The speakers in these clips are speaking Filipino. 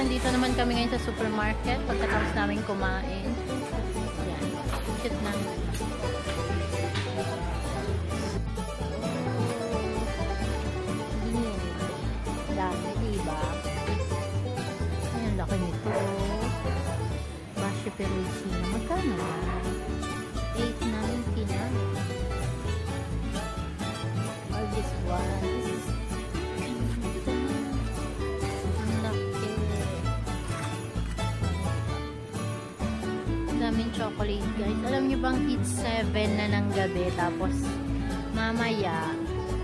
nandito naman kami ngayon sa supermarket pagkatapos namin kumain. Yan. Cute na. Dami, diba? Ayan, laki nito. Bashi Perugino. Magkano na? 8.90 na. Or this one. This is daming chocolate, guys. Alam nyo bang it's 7 na ng gabi, tapos mamaya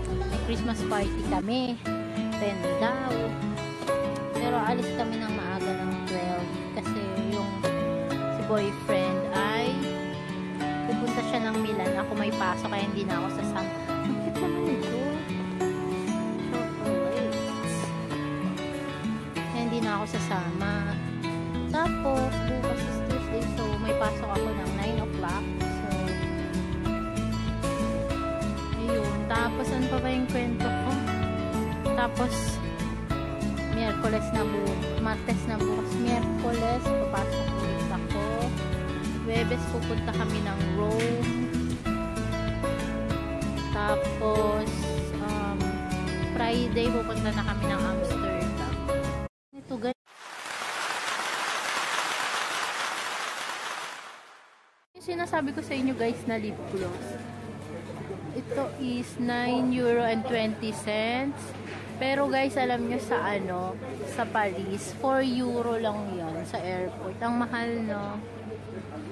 may Christmas party kami, 10 daw, pero alis kami ng maaga ng 12 kasi yung si boyfriend ay pupunta siya ng Milan. Ako may pasok kaya hindi na ako sasama. Ang cute naman ito, chocolates, kaya hindi na ako sasama. Tapos bukas is Tuesday, so may pasok ako ng 9 o'clock. So, ayun. Tapos, ano pa ba yung kwento ko? Tapos, Miyerkules na bukas. Martes na bukas. Miyerkules, papasok ulit ako. Webes, pupunta kami ng Rome. Tapos, Friday, pupunta na kami ng Amsterdam. Ito, guys. Sinasabi ko sa inyo, guys, na lip gloss. Ito is €9.20. Pero guys, alam nyo sa sa Paris, €4 lang yon sa airport. Ang mahal, no?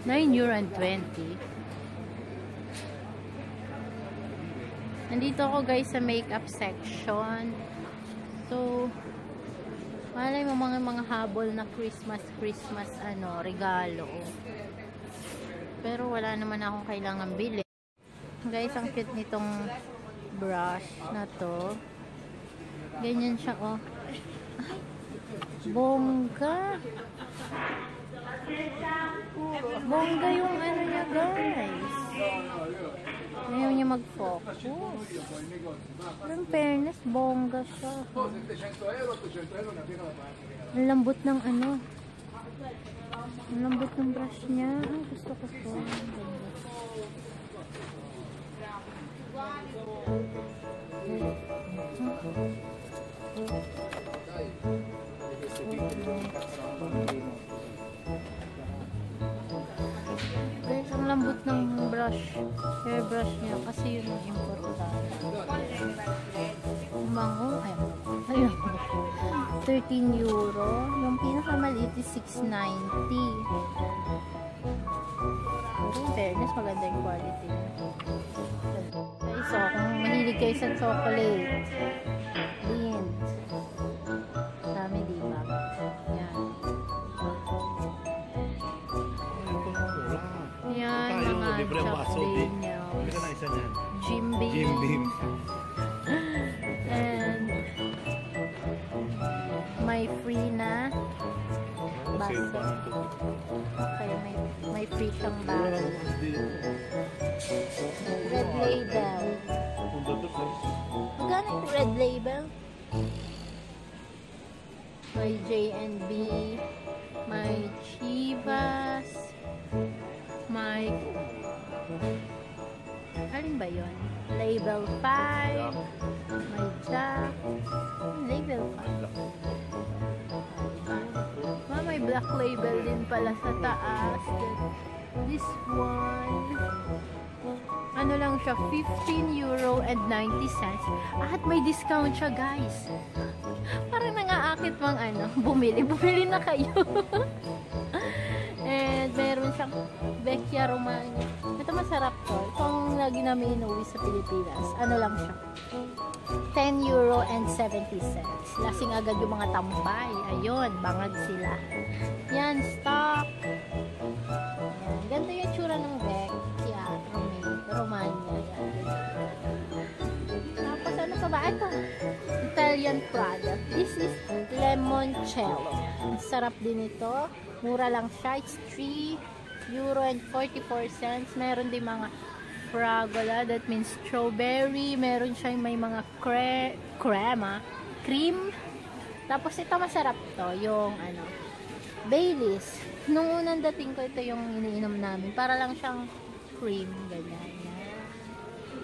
€9.20. Nandito ako, guys, sa makeup section. So, malay mo mga habol na Christmas regalo. Pero wala naman akong kailangan bili. Guys, ang cute nitong brush na to. Ganyan siya, oh. Ay, bongga. Bongga yung niya, guys. Ayaw niya mag-focus. Pero in fairness, bongga siya. Ang lambot ng ang lambot ng brush niya. Ay, gusto ko to. Guys, ang lambot ng brush. Hairbrush niya. Kasi yun ang importante. Bango. Ayun. €13. Yung pinakamaliit is $6.90. In fairness, maganda yung quality. Guys, so, kung mahilig kayo sa chocolate, Lindt. Dami, diba? Yan. Yan, mga chocolate niya. Jim Beam. And may free na baso. Kaya may free siyang baso. Red Label. Magkano yung Red Label? May J&B, may Chivas, may alin ba yun? Label 5, may Jack, Label 5. May black label din pala sa taas. This one, ano lang siya, €15.90. At may discount siya, guys. Parang nangaakit mang bumili na kayo. And meron siyang Vecchia Romana. Ito masarap to. Itong lagi namin inuwi sa Pilipinas. Ano lang siya, €10.70. Lasing agad yung mga tambay. Ayun, bangag sila. Yan, stock. Yan. Ganito yung tsura ng Vecchia Romana. Yan. Tapos ano pa ba? Ito, Italian product. This is Limoncello. Ang sarap din ito. Mura lang siya. It's €3.44. Meron din mga fragola, that means strawberry. Meron siyang may mga cream. Tapos ito masarap to, yung ano, Baileys. Nung unang dating ko, ito yung iniinom namin. Para lang siyang cream, ganyan.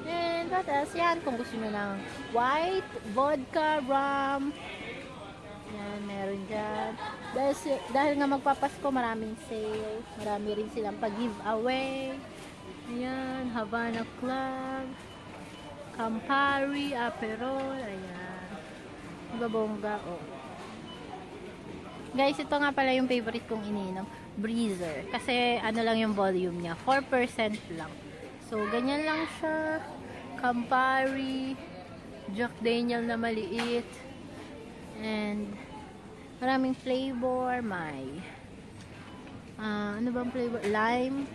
And what else? Yan, kung gusto nyo ng white, vodka, rum. Yan, meron dyan. Dahil nga magpapasko, maraming sale. Marami rin silang pag-giveaway. Ayan, Havana Club. Campari, Aperol. Ayan. Bongga, oh. Guys, ito nga pala yung favorite kong ininom. Breezer. Kasi ano lang yung volume niya. 4% lang. So, ganyan lang siya. Campari. Jack Daniel na maliit. And, maraming flavor. May, ano bang flavor? Lime.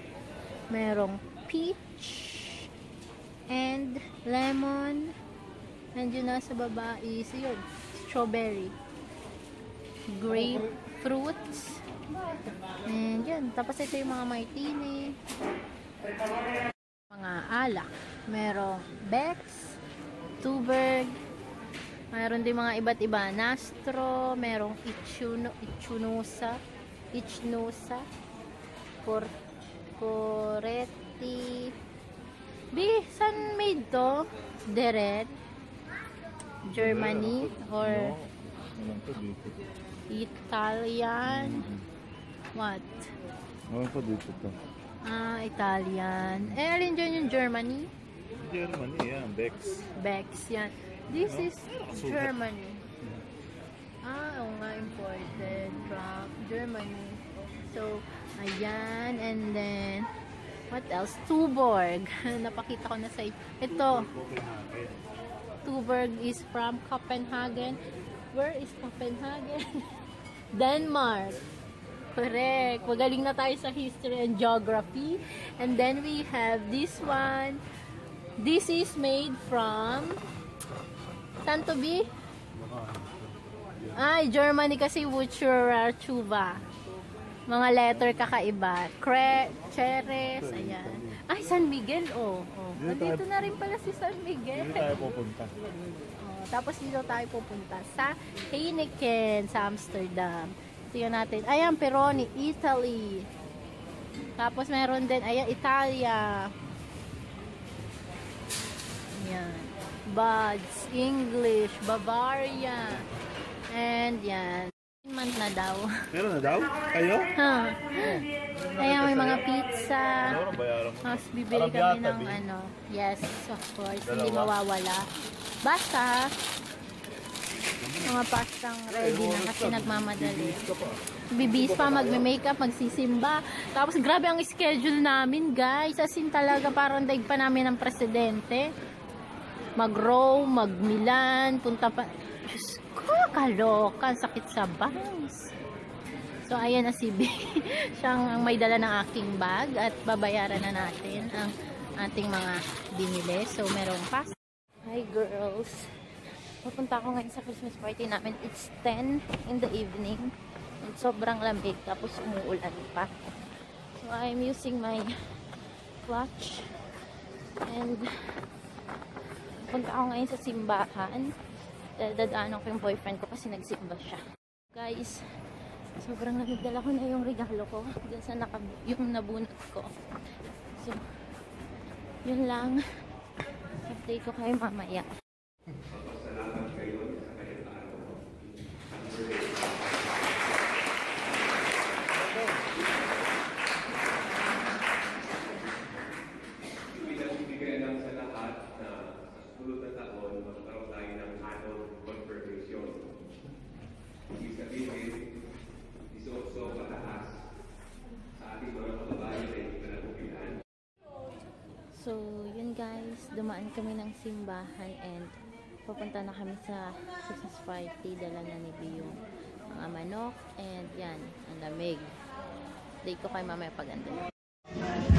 Merong peach. And, lemon. And yun nasa baba is, yun, strawberry. Grapefruits. And yun. Tapos ito yung mga martini. Mga alak. Merong Bex, Tuborg. Mayroon din mga iba't iba. Nastro. Merong Ichnusa. Coretti. Saan made to? Deret. Germany. Or Italian. What? Ano pa dito to? Italian. Alin dyan yung Germany? Germany, yan. Bex. Bex, yan. This is Germany. Oo nga, imported from Germany. So, ayan. And then, what else? Tuborg. Napakita ko na sa inyo. Ito. Tuborg is from Copenhagen. Where is Copenhagen? Denmark. Correct. Magaling na tayo sa history and geography. And then we have this one. This is made from saan to be? Germany kasi Wucherer Chuva. Mga letter kakaiba. Cheres. Ayan. San Miguel. Dito na rin pala si San Miguel. Dito tayo pupunta. Tapos dito tayo pupunta sa Heineken sa Amsterdam. Tingnan natin. Ayan, Peroni, Italy. Tapos meron din, ayan, Italia. Ayan. Buds, English, Bavaria. And yan. Month na daw. Meron na daw? Kayo? Ayan, may mga pizza. Ano bayaran mo? Tapos bibili kami ng ano. Yes, of course. Hindi mawawala. Basta, mga pastang ready na kasi nagmamadali. Bibis pa, magme-makeup, magsisimba. Tapos grabe ang schedule namin, guys. As in talaga parang daig pa namin ng presidente. Mag-Rome, mag-Milan, punta pa. Diyos ko, kalokan, sakit sa bangs. So, ayan na si B. Siyang may dala ng aking bag at babayaran na natin ang ating mga binili. So, merong pasta. Hi, girls. Pupunta ako ngayon sa Christmas party namin. It's 10 in the evening. And sobrang lamig. Tapos umuulan pa. So, I'm using my clutch. And pupunta ako ngayon sa simbahan. Dadaanan ko yung boyfriend ko kasi nagsimba siya. Guys, sobrang lamig. Dala ko na yung regalo ko. Diyan sa yung nabunot ko. So, yun lang. Update ko kayo mamaya. Salamat kayo sa kanyang araw. Pinagbibigay lang sa lahat na sa susunod na taon magkaroon tayo ng annual confirmation. Ibig sabihin, iso-so mataas sa ating mga kababayan na hindi panagupihan. So, yun guys, dumaan kami ng simbahan and pupunta na kami sa Christmas party. Dala na ni B yung mga manok and yan, ang lamig. Date ko kayo mamaya pag-ando.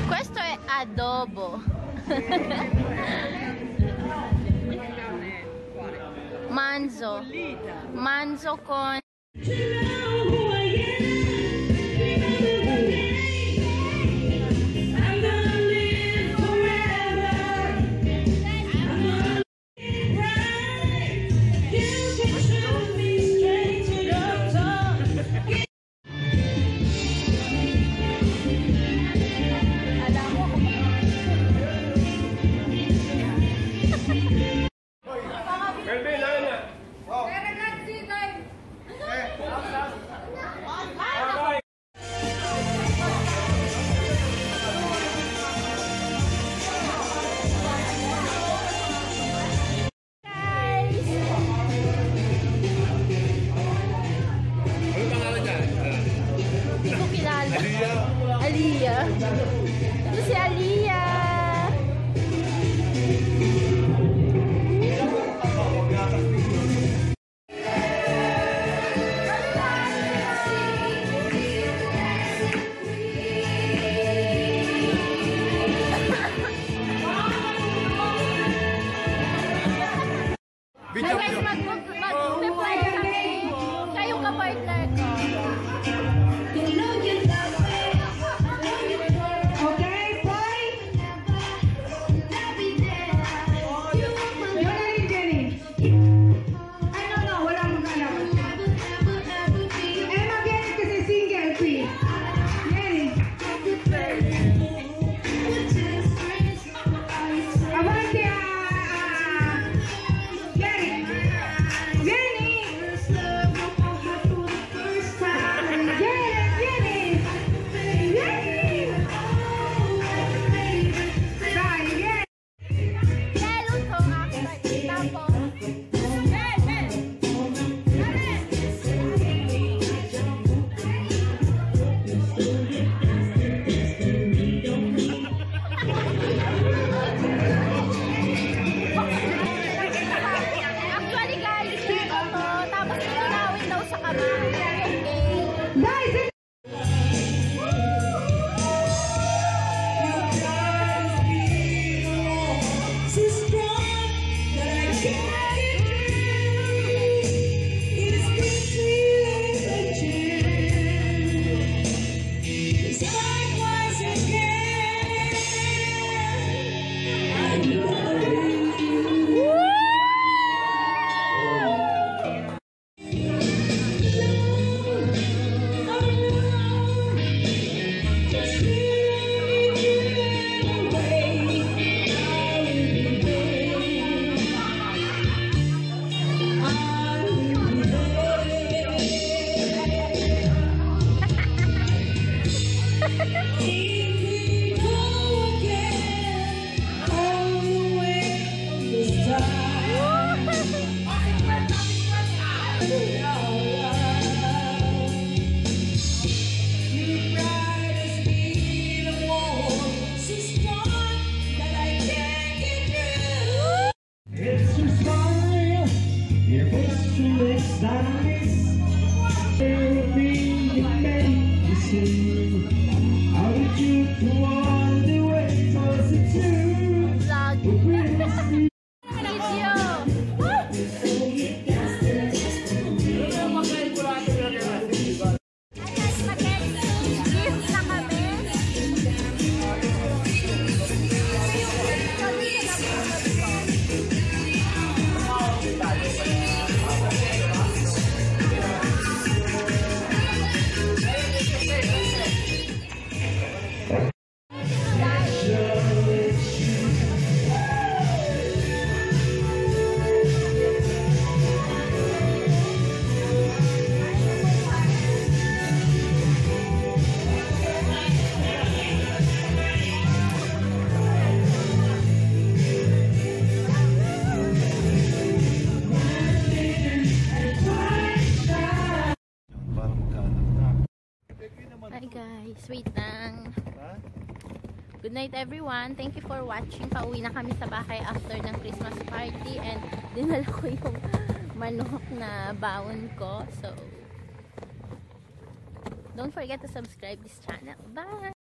Questo è adobo. Manzo con Ito si Aliyah. Hi guys, mag-play kami. Kayo ka-partner ko. Okay, boy. Wala rin Jenny. Ay, no, wala mong alam. Emma Jenny kasi single fee. Jenny. Abante, Jenny. Jenny. Actually guys, ito to. Tapos tunawin daw sa kamay. Okay. Guys, It's your smile, your face to makes nice. Everything you make me see. How did you go all the way? Was it true? Vlog. Video. Guys, mag-gift na kami. Parang magkaanak na. Hi guys, wait lang. Ha? Good night everyone. Thank you for watching. Pauwi na kami sa bahay after ng Christmas party and dinala ko yung manok na baon ko. So, don't forget to subscribe this channel. Bye!